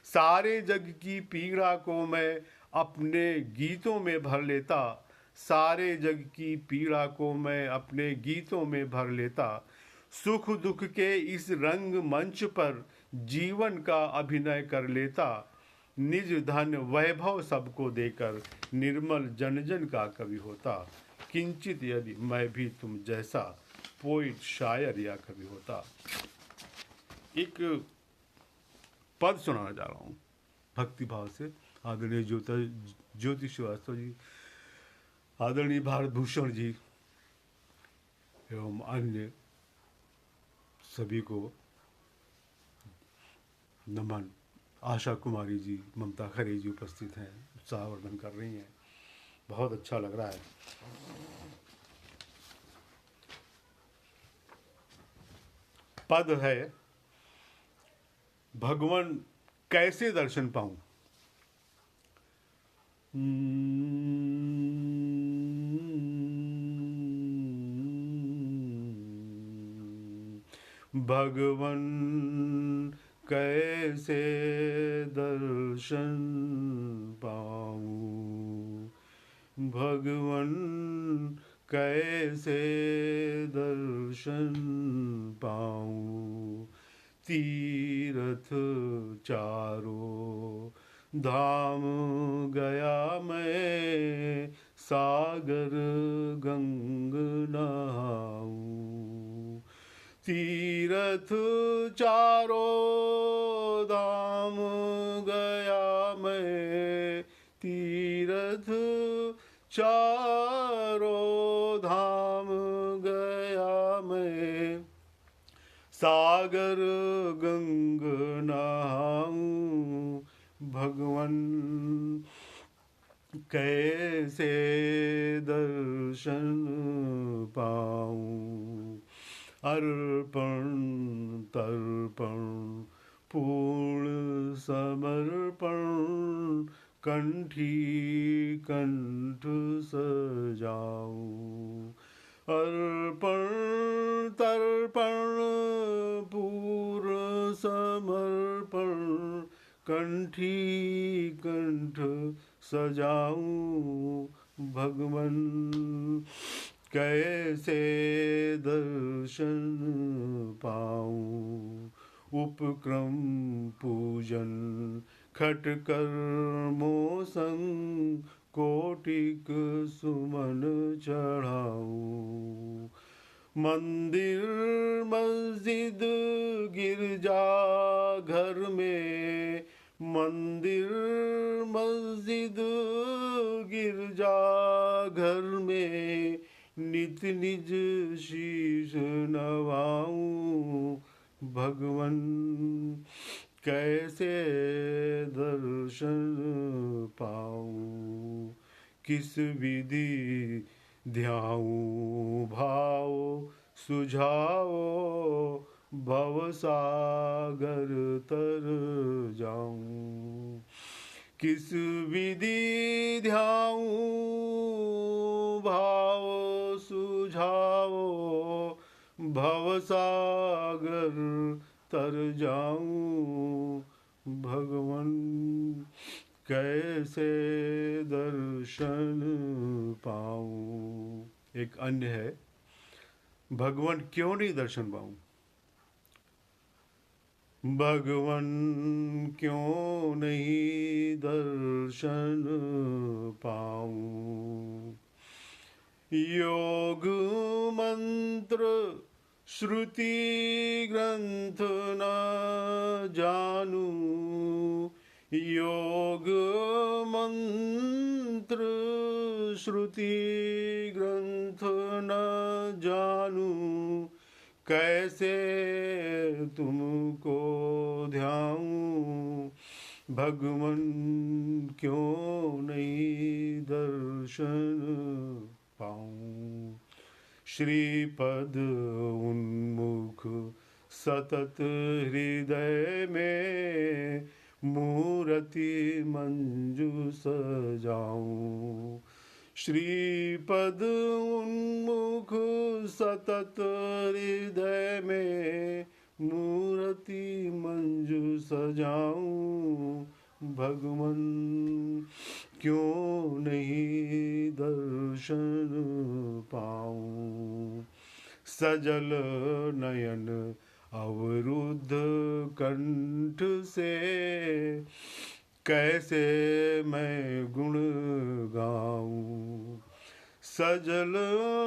सारे जग की पीड़ा को मैं अपने गीतों में भर लेता। सारे जग की पीड़ा को मैं अपने गीतों में भर लेता। सुख दुख के इस रंग मंच पर जीवन का अभिनय कर लेता। निज धन वैभव सबको देकर निर्मल जन जन का कवि होता। किंचित यदि मैं भी तुम जैसा पोइट शायर या कवि होता। एक पद सुनाना जा रहा हूँ भक्ति भाव से। आदरणीय ज्योति श्रीवास्तव जी, आदरणीय भारत भूषण जी एवं अन्य सभी को नमन। आशा कुमारी जी, ममता खरे जी उपस्थित हैं, उत्साहवर्धन कर रही हैं, बहुत अच्छा लग रहा है। पद है, भगवान कैसे दर्शन पाऊं। भगवन कैसे दर्शन पाऊं। भगवन कैसे दर्शन पाऊं। तीर्थ चारों धाम गया मैं, सागर गंग नहाऊं। तीर्थ चारों धाम गया मैं, तीर्थ चारों धाम गया मैं, सागर गंग नहाऊं। भगवन कैसे दर्शन पाऊं। अर्पण तर्पण पूर्ण समर्पण, कंठी कंठ सजाऊं। अर्पण तर्पण पूर्ण समर्पण, कंठी कंठ सजाऊं। भगवन कैसे दर्शन पाऊं। उपक्रम पूजन खटकर मोसंग, कोटिक सुमन चढ़ाऊं। मंदिर मस्जिद गिरजा घर में, मंदिर मस्जिद गिरजा घर में, नित निज शीश नवाऊं। भगवन कैसे दर्शन पाऊं। किस विधि ध्याऊं भाव सुझाओ, भवसागर तर जाऊं। किस विधि ध्याऊं भाव सुझाओ, भवसागर तर जाऊं। भगवन कैसे दर्शन पाऊं। एक अन्य है, भगवान क्यों नहीं दर्शन पाऊं। भगवन क्यों नहीं दर्शन पाऊं। योग मंत्र श्रुति ग्रंथ न जानू, योग मंत्र श्रुति ग्रंथ न जानू, कैसे तुमको ध्याऊं, भगवन क्यों नहीं दर्शन पाऊं। श्रीपद उन्मुख सतत हृदय में, मूर्ति मंजू सजाऊं। श्रीपद उन्मुख सतत हृदय में, मूर्ति मंजू सजाऊं, भगवन क्यों नहीं दर्शन पाऊं। सजल नयन अवरुद्ध कंठ से, कैसे मैं गुण गाऊं। सजल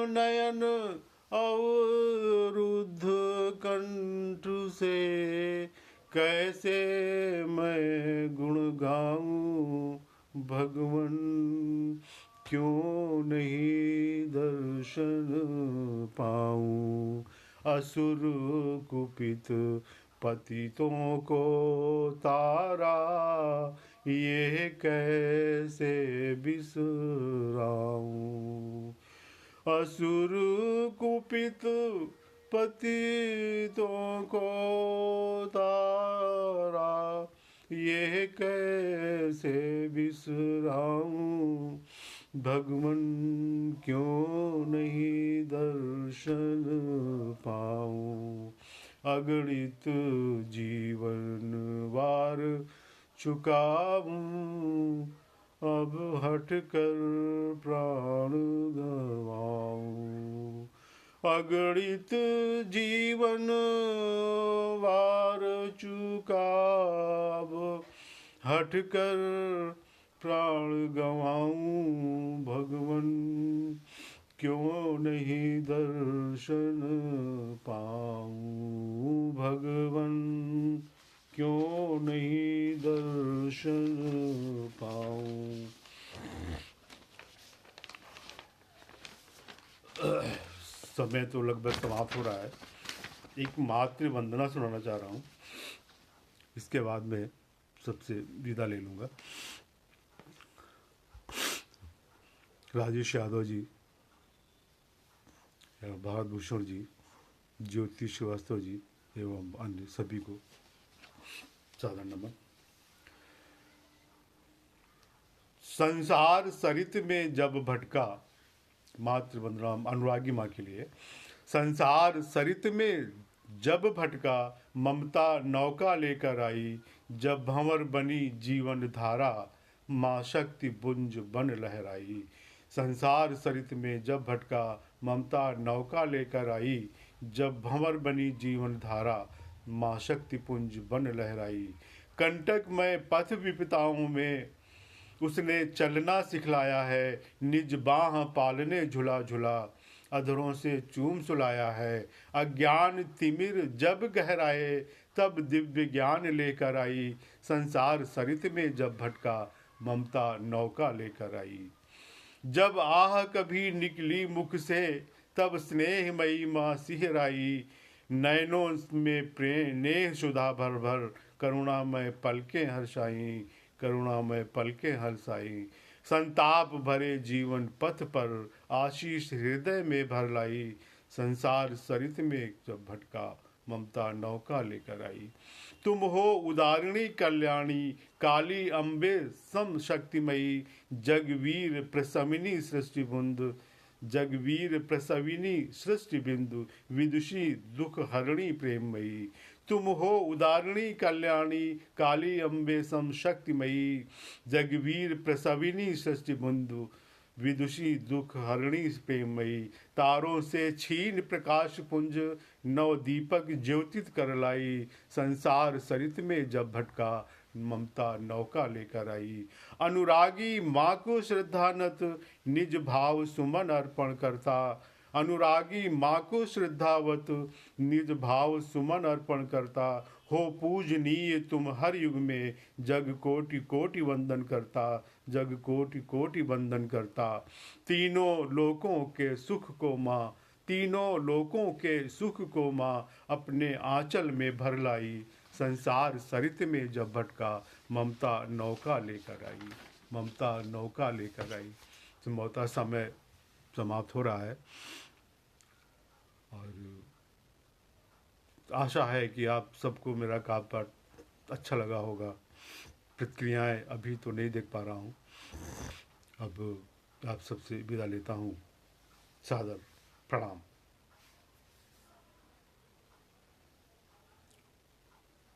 नयन अवरुद्ध कंठ से, कैसे मैं गुण गाऊं, भगवन क्यों नहीं दर्शन पाऊं। असुर कुपित पतितों को तारा, ये कैसे बिसराऊं। असुर कुपित पतितों को तारा, ये कैसे बिसराऊं, भगवन क्यों नहीं दर्शन पाऊं। अगणित जीवन वार चुकाऊं, अब हट कर प्राण गवाऊं। अगणित जीवन वार चुकाब, हट कर प्राण गवाऊं, भगवन क्यों नहीं दर्शन पाऊं। भगवन क्यों नहीं दर्शन पाऊं। समय तो लगभग समाप्त हो रहा है। एक मातृ वंदना सुनाना चाह रहा हूँ, इसके बाद में सबसे विदा ले लूँगा। राजेश यादव जी, भारत भूषण जी, ज्योति श्रीवास्तव जी एवं अन्य सभी को सादर नमन। संसार सरित में जब भटका, मातृ वंदना अनुरागी माँ के लिए। संसार सरित में जब भटका, ममता नौका लेकर आई, जब भंवर बनी जीवन धारा, माँ शक्ति पुंज बन लहराई। संसार सरित में जब भटका, ममता नौका लेकर आई, जब भंवर बनी जीवन धारा, माँ शक्ति पुंज बन लहराई। कंटक में पथ विपताओं में उसने चलना सिखलाया है, निज बाह पालने झुला झुला, अधरों से चूम सुलाया है। अज्ञान तिमिर जब गहराए, तब दिव्य ज्ञान लेकर आई, संसार सरित में जब भटका, ममता नौका लेकर आई। जब आह कभी निकली मुख से, तब स्नेहमयी माँ सिहराई, नयनों में प्रेम नेह सुधा भर भर, करुणामय पलकें हर्षाई, करुणामय पलकें हर्षाई। संताप भरे जीवन पथ पर, आशीष हृदय में भर लाई, संसार सरित में जब भटका, ममता नौका लेकर आई। तुम हो उदारिणी कल्याणी, काली अम्बे सम शक्तिमयी, जगवीर प्रसविनी सृष्टि बुंद, जगवीर प्रसविनी सृष्टि बिंदु, विदुषी दुख हरणी प्रेममयी। तुम हो उदारिणी कल्याणी, काली अम्बे सम शक्तिमयी, जगवीर प्रसविनी सृष्टि बिंदु, विदुषी दुख हरणी प्रेममयी। तारों से छीन प्रकाश पुंज, नव दीपक ज्योतित कर लाई, संसार सरित में जब भटका, ममता नौका लेकर आई। अनुरागी माँ को श्रद्धानत, निज भाव सुमन अर्पण करता, अनुरागी माँ को श्रद्धावत निज भाव सुमन अर्पण करता। हो पूजनीय तुम हर युग में, जग कोटि कोटि वंदन करता, जग कोटि कोटि वंदन करता। तीनों लोकों के सुख को माँ, तीनों लोकों के सुख को माँ अपने आंचल में भर लाई। संसार सरित में जब भटका, ममता नौका लेकर आई, ममता नौका लेकर आई। संभवतः समय समाप्त हो रहा है और आशा है कि आप सबको मेरा काव्य पाठ अच्छा लगा होगा। प्रतिक्रियाएं अभी तो नहीं देख पा रहा हूँ। अब आप सबसे विदा लेता हूँ। सादर प्रणाम।